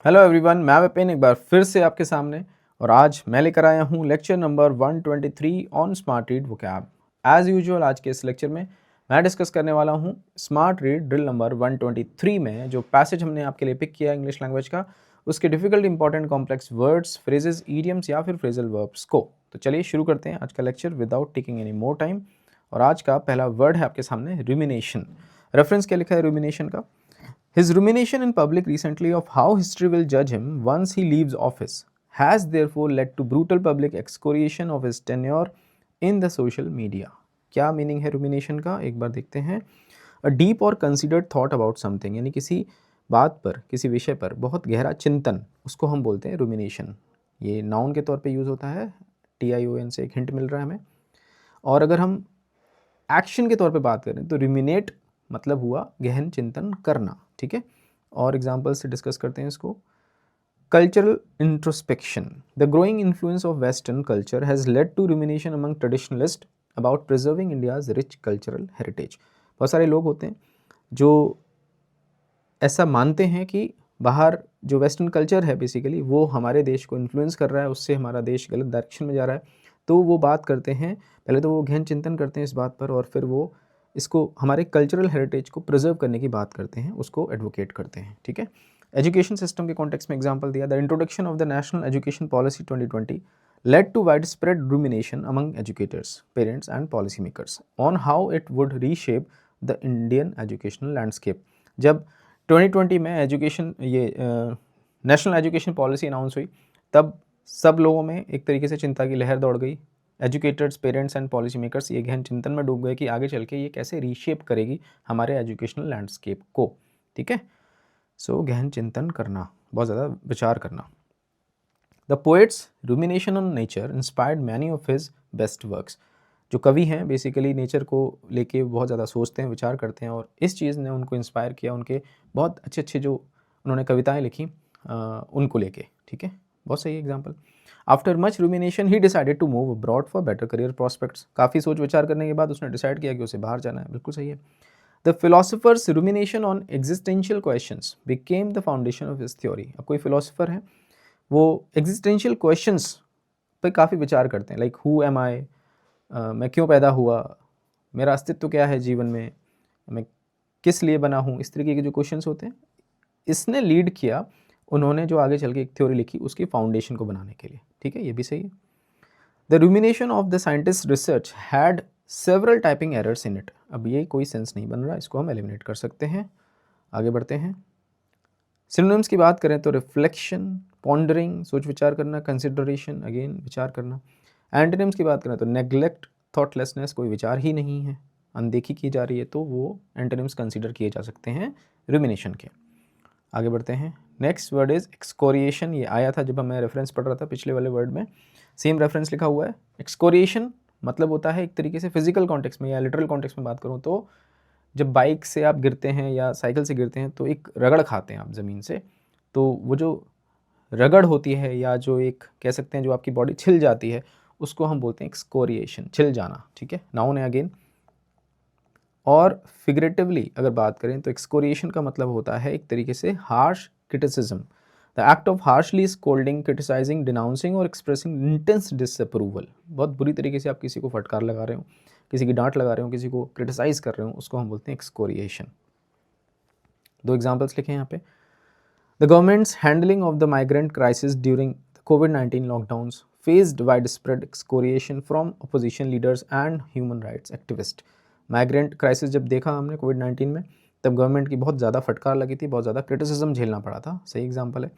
Hello everyone, मैं विपिन एक बार फिर से आपके सामने और आज मैं लेकर आया हूँ lecture number 123 on smart read vocab. As usual आज के इस लेक्चर में मैं डिस्कस करने वाला हूँ स्मार्ट रीड ड्रिल नंबर 123 में जो पैसेज हमने आपके लिए पिक किया इंग्लिश लैंग्वेज का, उसके difficult important complex words, phrases, idioms या फिर फ्रेजल वर्ब्स को। तो चलिए शुरू करते हैं आज का lecture without taking any more time. और आज का पहला वर्ड है आपके सामने रूमिनेशन। रेफरेंस क्या लिखा है रूमिनेशन का? His rumination in public recently of how history will judge him once he leaves office has therefore led to brutal public excoriation of his tenure in the social media. क्या meaning है rumination का, एक बार देखते हैं। A deep or considered thought about something, यानी किसी बात पर, किसी विषय पर बहुत गहरा चिंतन, उसको हम बोलते हैं rumination। ये नाउन के तौर पे यूज़ होता है, TION से एक हिंट मिल रहा है हमें। और अगर हम एक्शन के तौर पे बात करें तो ruminate मतलब हुआ गहन चिंतन करना, ठीक है। और एग्जाम्पल से डिस्कस करते हैं इसको। Cultural introspection. The growing influence of western culture has led to rumination among traditionalist about preserving India's rich cultural heritage. बहुत सारे लोग होते हैं जो ऐसा मानते हैं कि बाहर जो वेस्टर्न कल्चर है बेसिकली वो हमारे देश को इन्फ्लुएंस कर रहा है, उससे हमारा देश गलत डायरेक्शन में जा रहा है। तो वो बात करते हैं, पहले तो वो गहन चिंतन करते हैं इस बात पर, और फिर वो इसको हमारे कल्चरल हेरिटेज को प्रिजर्व करने की बात करते हैं, उसको एडवोकेट करते हैं, ठीक है। एजुकेशन सिस्टम के कॉन्टेक्स्ट में एग्जांपल दिया, the introduction of the national education policy 2020 led to widespread rumination among educators, parents and policymakers on how it would reshape the Indian educational landscape। जब 2020 में एजुकेशन ये नेशनल एजुकेशन पॉलिसी अनाउंस हुई, तब सब लोगों में एक तरीके से चिंता की लहर दौड़ गई। Educators, parents and policy makers ये गहन चिंतन में डूब गए कि आगे चल के ये कैसे रीशेप करेगी हमारे एजुकेशनल लैंडस्केप को, ठीक है। सो गहन चिंतन करना, बहुत ज़्यादा विचार करना। The poets rumination on nature inspired many of his best works. जो कवि हैं बेसिकली नेचर को लेके बहुत ज़्यादा सोचते हैं, विचार करते हैं, और इस चीज़ ने उनको इंस्पायर किया, उनके बहुत अच्छे अच्छे जो उन्होंने कविताएं लिखी उनको लेके, ठीक है। बहुत सही example. After much rumination he decided to move abroad for better career prospects. काफ़ी सोच विचार करने के बाद उसने डिसाइड किया कि उसे बाहर जाना है, बिल्कुल सही है। The philosophers rumination on existential questions became the foundation of his theory. अब कोई फिलोसफर है, वो एग्जिस्टेंशियल क्वेश्चंस पे काफ़ी विचार करते हैं, लाइक हु एम आई, मैं क्यों पैदा हुआ, मेरा अस्तित्व क्या है जीवन में, मैं किस लिए बना हूँ, इस तरीके के जो क्वेश्चंस होते हैं, इसने लीड किया, उन्होंने जो आगे चल के एक थ्योरी लिखी उसकी फाउंडेशन को बनाने के लिए, ठीक है, ये भी सही है। The rumination of the scientist research had several typing errors in it. अब ये कोई सेंस नहीं बन रहा, इसको हम एलिमिनेट कर सकते हैं। आगे बढ़ते हैं। सिनोनिम्स की बात करें तो रिफ्लेक्शन, पॉन्डरिंग, सोच विचार करना, कंसिडरेशन, अगेन विचार करना। एंटोनिम्स की बात करें तो नेग्लेक्ट, थॉटलेसनेस, कोई विचार ही नहीं है, अनदेखी की जा रही है, तो वो एंटोनिम्स कंसीडर किए जा सकते हैं रूमिनेशन के। आगे बढ़ते हैं। Next word is excoriation. ये आया था जब मैं रेफरेंस पढ़ रहा था पिछले वाले वर्ड में, सेम रेफरेंस लिखा हुआ है। एक्सकोरिएशन मतलब होता है एक तरीके से फिजिकल कॉन्टेक्स्ट में या लिटरल कॉन्टेक्स्ट में बात करूँ तो जब बाइक से आप गिरते हैं या साइकिल से गिरते हैं तो एक रगड़ खाते हैं आप ज़मीन से, तो वो जो रगड़ होती है या जो एक कह सकते हैं जो आपकी बॉडी छिल जाती है, उसको हम बोलते हैं एक्सकोरिएशन, छिल जाना, ठीक है, नाउन है अगेन। और फिगरेटिवली अगर बात करें तो एक्सकोरिएशन का मतलब होता है एक तरीके से harsh criticism, the act of harshly scolding, criticizing, denouncing और एक्सप्रेसिंग इंटेंस डिसअप्रूवल। बहुत बुरी तरीके से आप किसी को फटकार लगा रहे हो, किसी की डांट लगा रहे हो, किसी को क्रिटिसाइज कर रहे हो, उसको हम बोलते हैं एक्सकोरिएशन। दो एग्जाम्पल्स लिखे हैं यहाँ पे। The governments handling of the migrant crisis during the covid lockdowns faced widespread excoriation from opposition leaders and human rights activist. Migrant crisis जब देखा हमने कोविड-19 में, तब गवर्नमेंट की बहुत ज़्यादा फटकार लगी थी, बहुत ज़्यादा क्रिटिसिज्म झेलना पड़ा था, सही एग्जाम्पल है।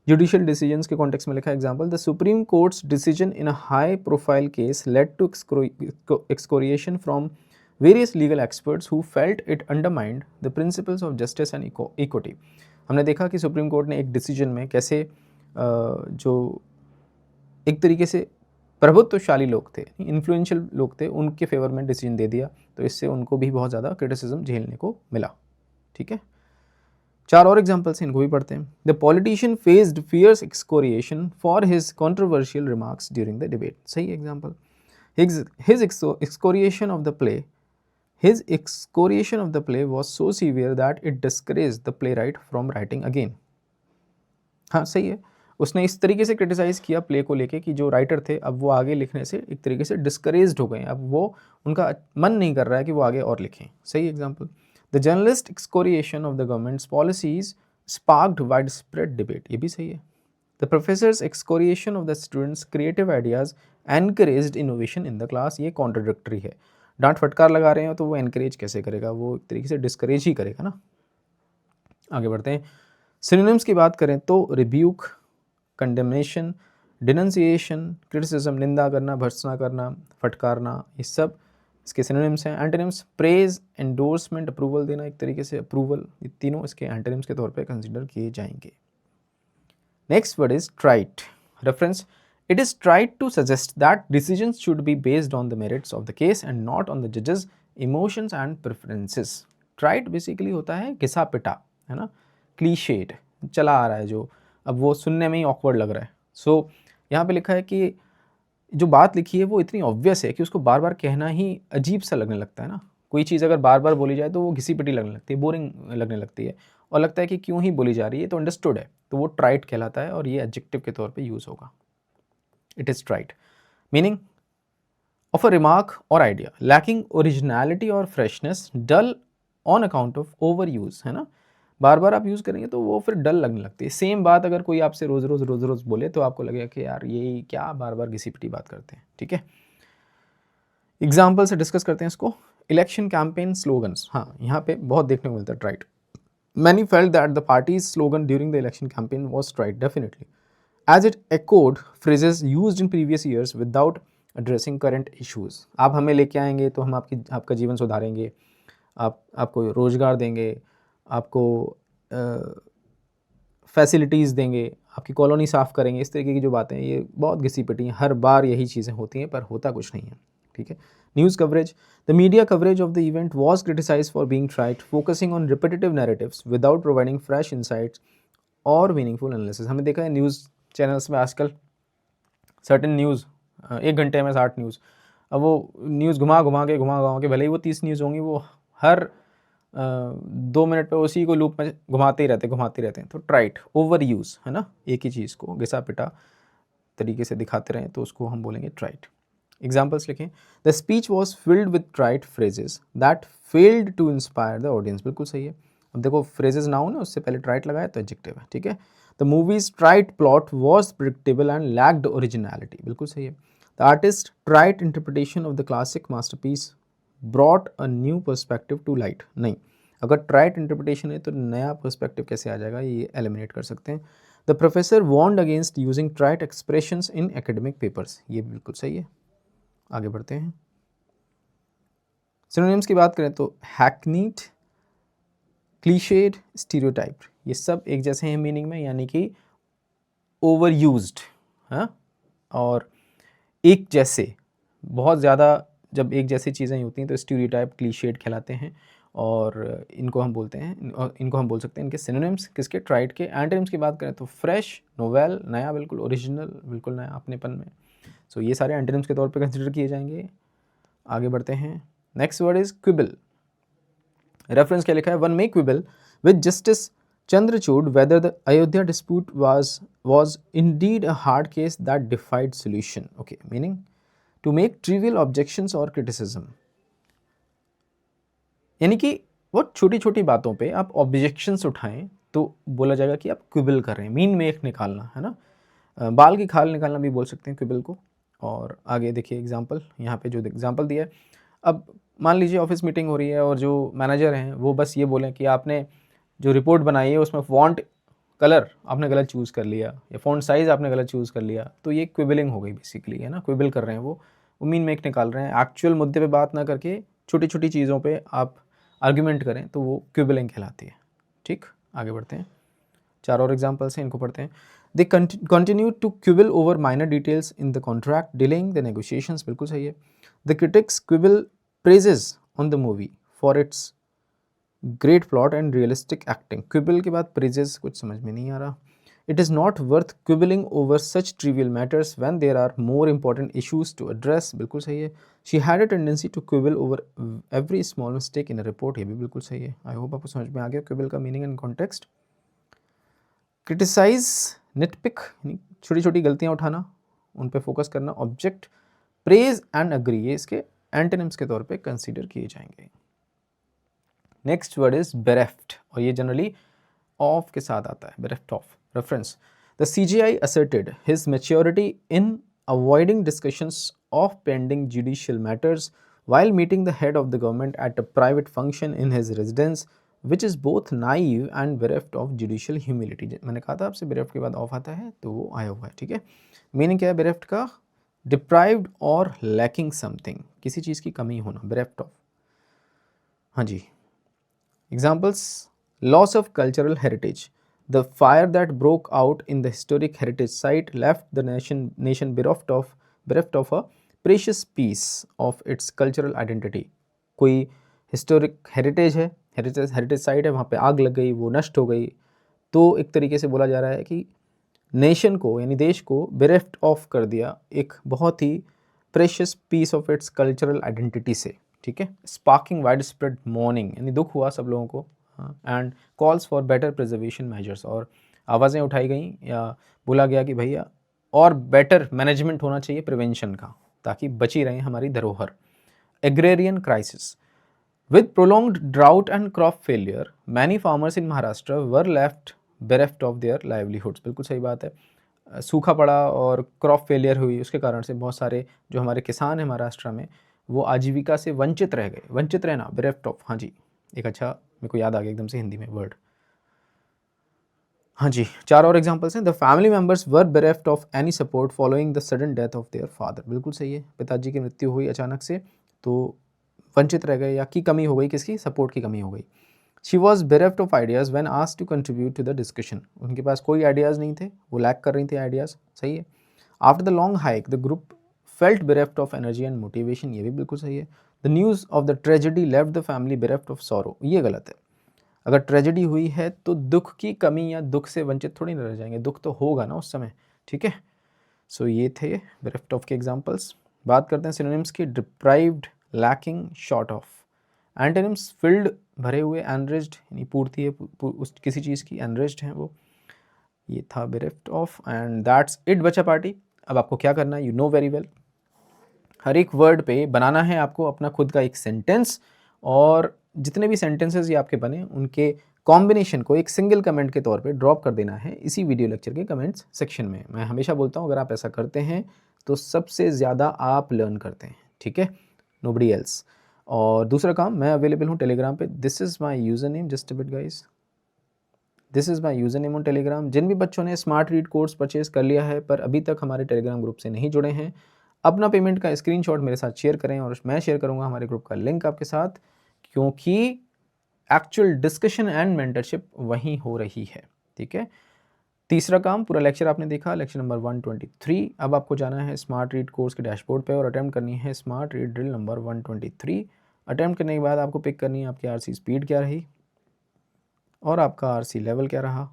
जुडिशियल डिसीजंस के कॉन्टेक्स्ट में लिखा example, the supreme court's decision in a high profile case led to excoriation from various legal experts who felt it undermined the principles of justice and equity. हमने देखा कि supreme court ने एक decision में कैसे जो एक तरीके से प्रभुत्वशाली लोग थे, इन्फ्लुएंशियल लोग थे, उनके फेवर में डिसीजन दे दिया, तो इससे उनको भी बहुत ज़्यादा क्रिटिसिज्म झेलने को मिला, ठीक है। चार और एग्जाम्पल्स हैं, इनको भी पढ़ते हैं। The politician faced fierce excoriation for his controversial remarks during the debate. सही example. His excoriation of the play his excoriation of the play was so severe that it discouraged the playwright from writing again। हाँ सही है, उसने इस तरीके से criticise किया play को लेके कि जो राइटर थे अब वो आगे लिखने से एक तरीके से डिस्करेज्ड हो गए हैं, अब वो उनका मन नहीं कर रहा है कि वो आगे और लिखें। सही example. The journalist excoriation of the governments policies sparked wide spread debate, ये भी सही है। The professors excoriation of the students creative ideas encouraged innovation in the class, ये कॉन्ट्रोडिक्टरी है। डांट फटकार लगा रहे हैं तो वो एनकरेज कैसे करेगा, वो एक तरीके से डिस्करेज ही करेगा ना। आगे बढ़ते हैं। सिनोनिम्स की बात करें तो रिब्यूक, कंडेमनेशन, डिनंसिएशन, क्रिटिसिज्म, निंदा करना, भर्त्सना करना, फटकारना, ये सब इसके सिनोनिम्स हैं। एंटोनिम्स प्रेज, एंडोर्समेंट, अप्रूवल देना, एक तरीके से अप्रूवल, ये तीनों इसके एंटोनिम्स के तौर पे कंसीडर किए जाएंगे। Next word is trite. Reference, it is trite to suggest that decisions should be based on the merits of the case and not on the जजेस emotions and preferences. Trite basically होता है घिसा पिटा, है ना, clichéd, चला आ रहा है जो, अब वो सुनने में ही ऑकवर्ड लग रहा है। सो यहाँ पे लिखा है कि जो बात लिखी है वो इतनी ऑब्वियस है कि उसको बार बार कहना ही अजीब सा लगने लगता है ना। कोई चीज़ अगर बार बार बोली जाए तो वो घिसी पिटी लगने लगती है, बोरिंग लगने लगती है और लगता है कि क्यों ही बोली जा रही है, तो अंडरस्टूड है, तो वो ट्राइट कहलाता है और ये एडजेक्टिव के तौर पे यूज़ होगा। It is trite. Meaning of a remark और आइडिया लैकिंग ओरिजिनलिटी और freshness, dull on account of over use, है ना। बार बार आप यूज़ करेंगे तो वो फिर डल लगने लगती है। सेम बात अगर कोई आपसे रोज़ रोज़ बोले तो आपको लगेगा कि यार ये क्या बार बार घिसी पिटी बात करते हैं। ठीक है, एग्जाम्पल से डिस्कस करते हैं इसको। इलेक्शन कैंपेन स्लोगन्स, हाँ यहाँ पे बहुत देखने को मिलता है trite. Many felt that the party's slogan during the election campaign was trite definitely as it echoed phrases used in previous years without addressing current issues। आप हमें लेके आएंगे तो हम आपका जीवन सुधारेंगे, आपको रोज़गार देंगे, आपको फैसिलिटीज़ देंगे, आपकी कॉलोनी साफ़ करेंगे, इस तरीके की जो बातें हैं ये बहुत घिसी पिटी हैं, हर बार यही चीज़ें होती हैं पर होता कुछ नहीं है। ठीक है। News coverage, the media coverage of the event was criticize for being trite focusing on repetitive narratives without providing fresh insights और मीनिंगफुल एनालिसिस। हमें देखा है न्यूज़ चैनल्स में आजकल सर्टेन न्यूज़ 1 घंटे में 60 न्यूज़, अब वो न्यूज़ घुमा घुमा के भले ही वो 30 न्यूज़ होंगी, वो हर 2 मिनट पे उसी को लूप में घुमाते ही रहते हैं। तो ट्राइट, ओवर यूज़, है ना, एक ही चीज़ को घिसा पिटा तरीके से दिखाते रहें तो उसको हम बोलेंगे ट्राइट। एग्जाम्पल्स लिखें। The speech was filled with trite phrases that failed to inspire the audience, बिल्कुल सही है। अब देखो फ्रेजेस नाउन है, उससे पहले ट्राइट लगाया तो एडजेक्टिव है। ठीक है। The movie's trite plot was predictable and lacked originality, बिल्कुल सही है। The artist's trite interpretation of the classic masterpiece brought a new perspective to light, नहीं, अगर ट्राइट इंटरप्रिटेशन है तो नया पर्सपेक्टिव कैसे आ जाएगा, ये एलिमिनेट कर सकते हैं। The professor warned against using trite expressions in academic papers, ये बिल्कुल सही है। आगे बढ़ते हैं। सिनोनिम्स की बात करें तो हैकनीड, क्लीशेड, स्टीरियोटाइप्ड, ये सब एक जैसे हैं मीनिंग में, यानी कि ओवर यूज्ड, हाँ, और एक जैसे, बहुत ज़्यादा जब एक जैसी चीज़ें होती हैं तो स्टीरियोटाइप, क्लीशेड कहलाते हैं और इनको हम बोलते हैं, और इनको हम बोल सकते हैं इनके सिनोनिम्स किसके, ट्राइट के। एंटोनिम्स की बात करें तो फ्रेश, नोवेल, नया, बिल्कुल, ओरिजिनल, बिल्कुल नया अपनेपन में। सो ये सारे एंटोनिम्स के तौर पे कंसिडर किए जाएंगे। आगे बढ़ते हैं। Next word is quibble. Reference क्या लिखा है, one may quibble with justice Chandrachud whether the Ayodhya dispute was indeed a hard case that defied solution. Okay, meaning to make trivial objections or criticism, यानी कि बहुत छोटी छोटी बातों पे आप ऑब्जेक्शंस उठाएं तो बोला जाएगा कि आप क्विबल कर रहे हैं, मीन मेक निकालना, है ना, बाल की खाल निकालना भी बोल सकते हैं क्विबल को। और आगे देखिए एग्जाम्पल, यहाँ पे जो एग्जाम्पल दिया है, अब मान लीजिए ऑफिस मीटिंग हो रही है और जो मैनेजर हैं वो बस ये बोलें कि आपने जो रिपोर्ट बनाई है उसमें फॉन्ट कलर आपने गलत चूज़ कर लिया या फॉन्ट साइज़ आपने गलत चूज़ कर लिया, तो ये क्विबलिंग हो गई बेसिकली, है ना, क्विबल कर रहे हैं वो मीन मेक निकाल रहे हैं। एक्चुअल मुद्दे पे बात ना करके छोटी छोटी चीज़ों पे आप आर्ग्यूमेंट करें तो वो क्विबलिंग कहलाती है। ठीक, आगे बढ़ते हैं। 4 और एग्जाम्पल्स हैं, इनको पढ़ते हैं। They continue to quibble over minor details in the contract delaying the negotiations, बिल्कुल सही है। The critics quibble praises on the movie for its great plot and realistic acting, quibble के बाद प्रेजेस कुछ समझ में नहीं आ रहा। It is not worth quibbling over such trivial matters when there are more important issues to address, बिल्कुल सही है। She had a tendency to quibble over every small mistake in a report, ये भी बिल्कुल सही है। आई होप आपको समझ में आ गया क्विबल का मीनिंग एंड कॉन्टेक्स्ट। क्रिटिसाइज निटपिक छोटी छोटी गलतियाँ उठाना, उन पे फोकस करना, ऑब्जेक्ट, प्रेज एंड अग्री, ये इसके एंटोनिम्स के तौर पे कंसीडर किए जाएंगे। नेक्स्ट वर्ड इज बेरेफ्ट, और ये जनरली ऑफ के साथ आता है, bereft of. Reference, the CGI asserted his maturity in avoiding discussions of pending judicial matters while meeting the head of the government at a private function in his residence, which is both naive and bereft of judicial humility। मैंने कहा था आपसे bereft के बाद of आता है, तो वो आया हुआ है, ठीक है। मीनिंग क्या है bereft का? डिप्राइव्ड और लैकिंग समथिंग, किसी चीज़ की कमी होना, bereft ऑफ। हाँ जी। Examples: loss of cultural heritage. The fire that broke out in the historic heritage site left the nation bereft of a precious piece of its cultural identity. कोई historic heritage है, heritage site है, वहाँ पे आग लग गई, वो नष्ट हो गई, तो एक तरीके से बोला जा रहा है कि नेशन को यानी देश को bereft of कर दिया एक बहुत ही precious piece of its cultural identity से, ठीक है। स्पार्किंग वाइड स्प्रेड मॉर्निंग, यानी दुख हुआ सब लोगों को, and calls for better preservation measures, और आवाज़ें उठाई गई या बोला गया कि भैया और बेटर मैनेजमेंट होना चाहिए प्रिवेंशन का, ताकि बची रहे हमारी धरोहर। Agrarian crisis, with prolonged drought and crop failure many farmers in Maharashtra were left bereft of their livelihoods. बिल्कुल सही बात है, सूखा पड़ा और क्रॉप फेलियर हुई, उसके कारण से बहुत सारे जो हमारे किसान हैं महाराष्ट्र में, वो आजीविका से वंचित रह गए। वंचित रहना, बेरेफ्ट ऑफ। हाँ जी, एक अच्छा मेरे को याद आ गया एकदम से हिंदी में वर्ड। हाँ जी, 4 और एग्जांपल्स हैं। The family members were bereft of any support following the sudden death of their father. बिल्कुल सही है, पिताजी की मृत्यु हुई अचानक से, तो वंचित रह गए या की कमी हो गई, किसकी? सपोर्ट की कमी हो गई। She was bereft of ideas when asked to contribute to the discussion. उनके पास कोई आइडियाज़ नहीं थे, वो लैक कर रही थी आइडियाज़। सही है। After the long hike the group felt bereft of energy and motivation, ये भी बिल्कुल सही है। The news of the tragedy left the family bereft of sorrow, ये गलत है। अगर ट्रेजेडी हुई है तो दुख की कमी या दुख से वंचित थोड़ी ना रह जाएंगे, दुख तो होगा ना उस समय, ठीक है। सो ये थे बेरेफ्ट ऑफ के एग्जांपल्स। बात करते हैं सिनोनिम्स की। Deprived, lacking, short of. Antonyms: field, भरे हुए, एनरिच्ड यानी पूर्ति है उस किसी चीज़ की, एनरिच्ड है वो। ये था बेरेफ्ट ऑफ, एंड दैट्स इट बच्चा पार्टी। अब आपको क्या करना है, यू नो वेरी वेल। हर एक वर्ड पे बनाना है आपको अपना खुद का एक सेंटेंस, और जितने भी सेंटेंसेस ये आपके बने उनके कॉम्बिनेशन को एक सिंगल कमेंट के तौर पे ड्रॉप कर देना है इसी वीडियो लेक्चर के कमेंट्स सेक्शन में। मैं हमेशा बोलता हूँ अगर आप ऐसा करते हैं तो सबसे ज़्यादा आप लर्न करते हैं, ठीक है, नोबडी एल्स। और दूसरा काम, मैं अवेलेबल हूँ टेलीग्राम पे। This is my user name, just a bit guys, this is my user name on Telegram. जिन भी बच्चों ने स्मार्ट रीड कोर्स परचेज़ कर लिया है पर अभी तक हमारे टेलीग्राम ग्रुप से नहीं जुड़े हैं, अपना पेमेंट का स्क्रीनशॉट मेरे साथ शेयर करें, और मैं शेयर करूंगा हमारे ग्रुप का लिंक आपके साथ, क्योंकि एक्चुअल डिस्कशन एंड मेंटरशिप वहीं हो रही है, ठीक है। तीसरा काम, पूरा लेक्चर आपने देखा, लेक्चर नंबर 123। अब आपको जाना है स्मार्ट रीड कोर्स के डैशबोर्ड पे और अटेम्प्ट करनी है smart read drill number 123। Attempt करने के बाद आपको पिक करनी है आपकी आरसी स्पीड क्या रही और आपका आरसी लेवल क्या रहा।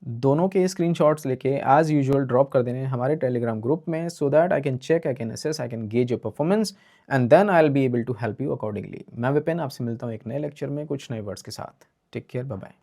दोनों के स्क्रीनशॉट्स लेके एज यूजुअल ड्रॉप कर देने हैं हमारे टेलीग्राम ग्रुप में, so that I can check, I can assess, I can gauge your performance, and then I will be able to help you accordingly. मैं विपिन आपसे मिलता हूँ एक नए लेक्चर में कुछ नए वर्ड्स के साथ। Take care, bye bye.